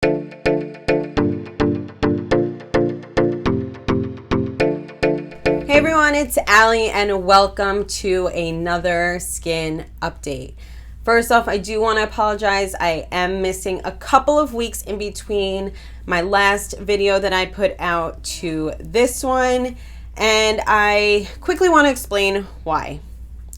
Hey everyone, it's Allie and welcome to another skin update. First off, I do want to apologize. I am missing a couple of weeks in between my last video that I put out to this one, and I quickly want to explain why.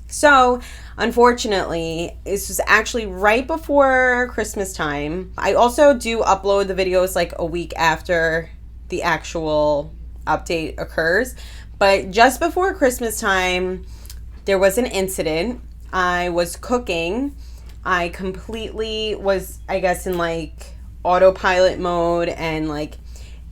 So, unfortunately, this was actually right before Christmas time. I also do upload the videos like a week after the actual update occurs. But just before Christmas time, there was an incident. I was cooking. I completely was, I guess, in like autopilot mode and like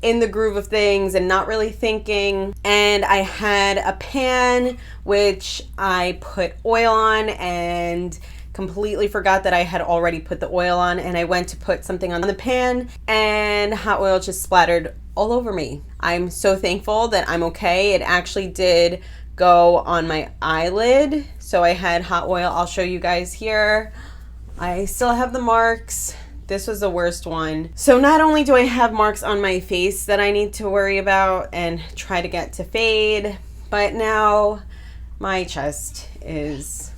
in the groove of things and not really thinking. And I had a pan which I put oil on and completely forgot that I had already put the oil on, and I went to put something on the pan and hot oil just splattered all over me. I'm so thankful that I'm okay. It actually did go on my eyelid, so I had hot oil. I'll show you guys here. I still have the marks. This was the worst one. So not only do I have marks on my face that I need to worry about and try to get to fade, but now my chest is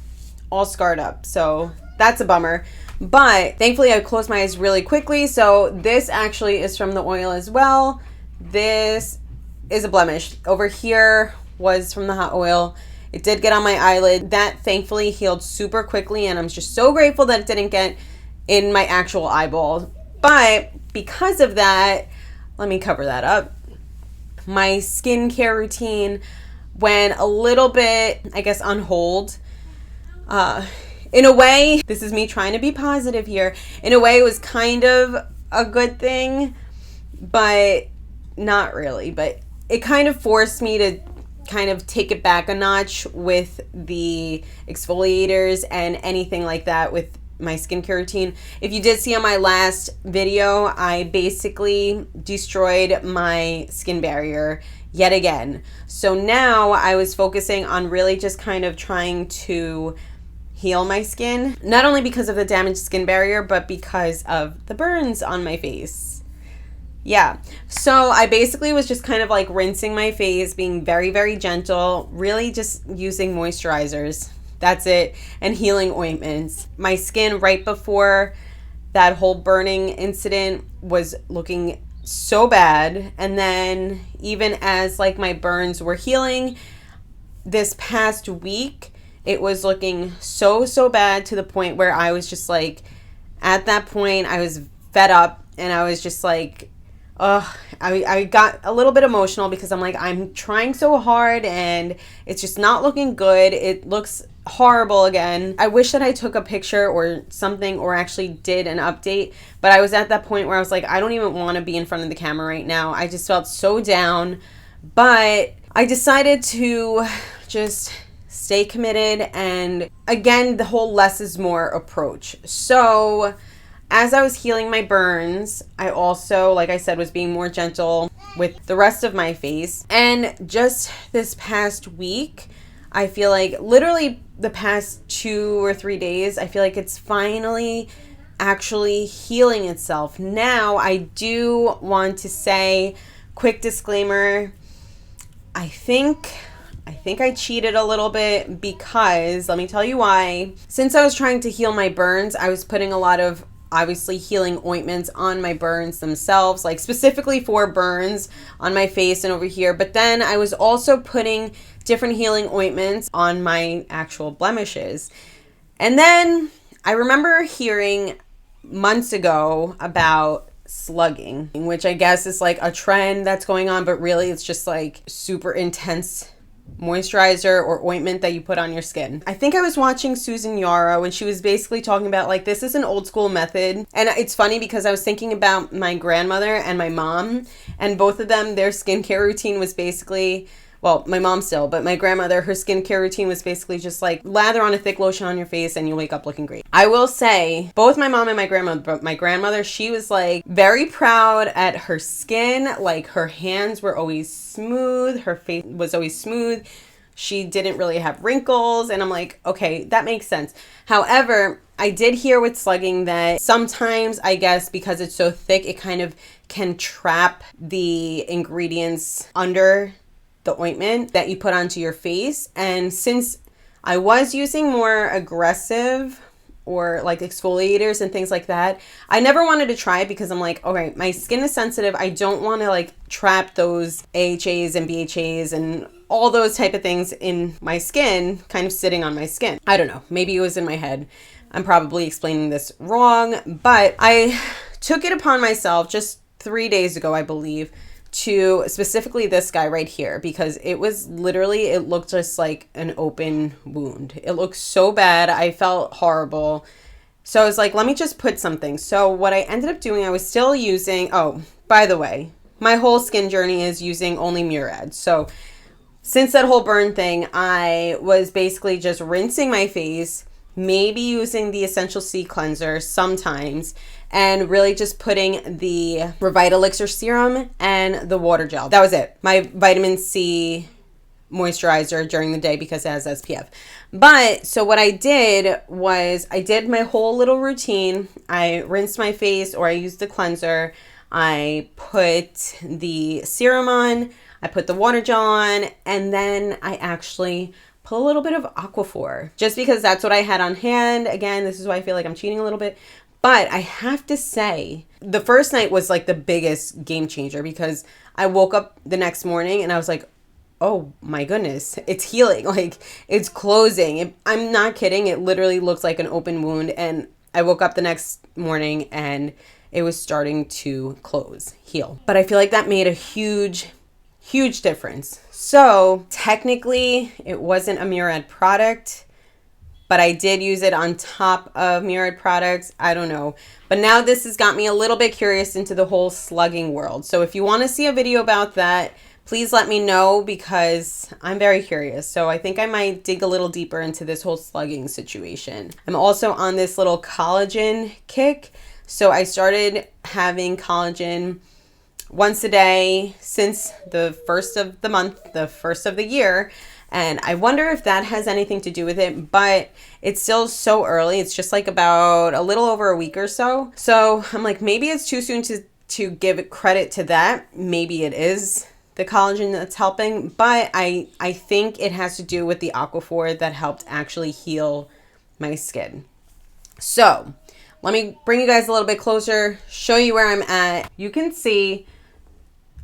all scarred up. So that's a bummer. But thankfully I closed my eyes really quickly. So this actually is from the oil as well. This is a blemish. Over here was from the hot oil. It did get on my eyelid. That thankfully healed super quickly, and I'm just so grateful that it didn't get in my actual eyeball. But because of that, let me cover that up. My skincare routine went a little bit, I guess, on hold. In a way, this is me trying to be positive here. In a way, it was kind of a good thing, but not really. But it kind of forced me to kind of take it back a notch with the exfoliators and anything like that with my skincare routine. If you did see on my last video, I basically destroyed my skin barrier yet again. So now I was focusing on really just kind of trying to heal my skin, not only because of the damaged skin barrier, but because of the burns on my face. Yeah, so I basically was just kind of like rinsing my face, being very, very gentle, really just using moisturizers. That's it, and healing ointments. My skin right before that whole burning incident was looking so bad, and then even as like my burns were healing this past week, it was looking so bad to the point where I was just like, at that point, I was fed up, and I was just like, I got a little bit emotional because I'm like, I'm trying so hard and it's just not looking good. It looks horrible again. I wish that I took a picture or something or actually did an update, but I was at that point where I was like, I don't even want to be in front of the camera right now. I just felt so down, but I decided to just stay committed, and again, the whole less is more approach. So as I was healing my burns, I also, like I said, was being more gentle with the rest of my face. And just this past week, I feel like literally the past 2 or 3 days, I feel like it's finally actually healing itself. Now, I do want to say, quick disclaimer, I think I cheated a little bit because, let me tell you why. Since I was trying to heal my burns, I was putting a lot of obviously healing ointments on my burns themselves, like specifically for burns on my face and over here. But then I was also putting different healing ointments on my actual blemishes. And then I remember hearing months ago about slugging, which I guess is like a trend that's going on, but really it's just like super intense moisturizer or ointment that you put on your skin. I think I was watching Susan Yara when she was basically talking about like, this is an old school method. And it's funny because I was thinking about my grandmother and my mom, and both of them, their skincare routine was basically, well, my mom still, but my grandmother, her skincare routine was basically just like lather on a thick lotion on your face and you wake up looking great. I will say, both my mom and my grandmother, but my grandmother, she was like very proud at her skin. Like her hands were always smooth. Her face was always smooth. she didn't really have wrinkles. And I'm like, okay, that makes sense. However, I did hear with slugging that sometimes, I guess, because it's so thick, it kind of can trap the ingredients under the ointment that you put onto your face. And since I was using more aggressive or like exfoliators and things like that, I never wanted to try it because I'm like, okay, my skin is sensitive. I don't want to like trap those AHAs and BHAs and all those type of things in my skin, kind of sitting on my skin. I don't know. Maybe it was in my head. I'm probably explaining this wrong, but I took it upon myself just 3 days ago, I believe, to specifically this guy right here, because it was literally, it looked just like an open wound. It looked so bad. I felt horrible. So I was like, let me just put something. So what I ended up doing, I was still using, oh, by the way, my whole skin journey is using only Murad. So since that whole burn thing, I was basically just rinsing my face, maybe using the Essential C cleanser sometimes, and really just putting the Revitalixir serum and the water gel. That was it. My vitamin C moisturizer during the day because it has SPF. But so what I did was I did my whole little routine. I rinsed my face, or I used the cleanser. I put the serum on, I put the water gel on, and then I actually put a little bit of Aquaphor just because that's what I had on hand. Again, this is why I feel like I'm cheating a little bit. But I have to say, the first night was like the biggest game changer because I woke up the next morning and I was like, oh my goodness, it's healing. Like, it's closing. I'm not kidding. It literally looks like an open wound. And I woke up the next morning and it was starting to close, heal. But I feel like that made a huge difference. So technically it wasn't a Murad product, but I did use it on top of Murad products. I don't know. But now this has got me a little bit curious into the whole slugging world. So if you want to see a video about that, please let me know because I'm very curious. So I think I might dig a little deeper into this whole slugging situation. I'm also on this little collagen kick. So I started having collagen once a day since the first of the month, the first of the year. And I wonder if that has anything to do with it, but it's still so early. It's just like about a little over a week or so. So I'm like, maybe it's too soon to give credit to that. Maybe it is the collagen that's helping, but I think it has to do with the Aquaphor that helped actually heal my skin. So let me bring you guys a little bit closer, show you where I'm at. You can see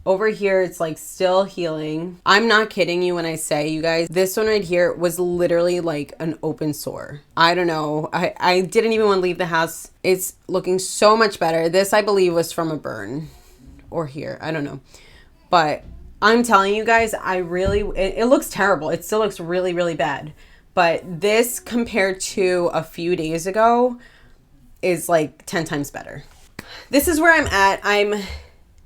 over here, it's like still healing. I'm not kidding you when I say, you guys, this one right here was literally like an open sore. I don't know. I didn't even want to leave the house. It's looking so much better. This, I believe, was from a burn or here. I don't know. But I'm telling you guys, it looks terrible. It still looks really, really bad. But this compared to a few days ago is like 10 times better. This is where I'm at. I'm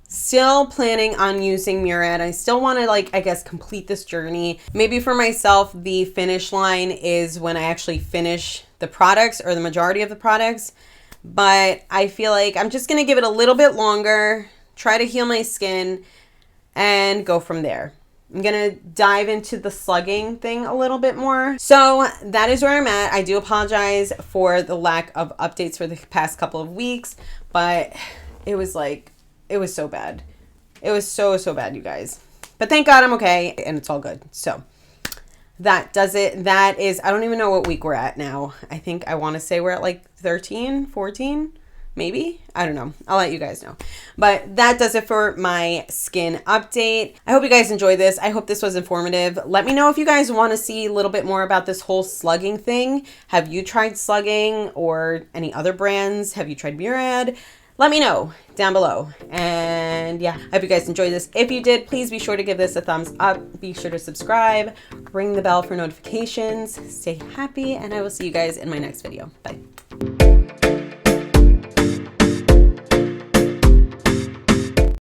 still planning on using Murad. I still want to, like, I guess, complete this journey. Maybe for myself, the finish line is when I actually finish the products or the majority of the products. But I feel like I'm just going to give it a little bit longer, try to heal my skin, and go from there. I'm going to dive into the slugging thing a little bit more. So that is where I'm at. I do apologize for the lack of updates for the past couple of weeks, but it was so bad. It was so bad, you guys. But thank God I'm okay and it's all good. So that does it. That is, I don't even know what week we're at now. I think I want to say we're at like 13, 14, maybe. I don't know. I'll let you guys know. But that does it for my skin update. I hope you guys enjoyed this. I hope this was informative. Let me know if you guys want to see a little bit more about this whole slugging thing. Have you tried slugging or any other brands? Have you tried Murad? Let me know down below. And yeah, I hope you guys enjoyed this. If you did, please be sure to give this a thumbs up. Be sure to subscribe, ring the bell for notifications, stay happy, and I will see you guys in my next video. Bye.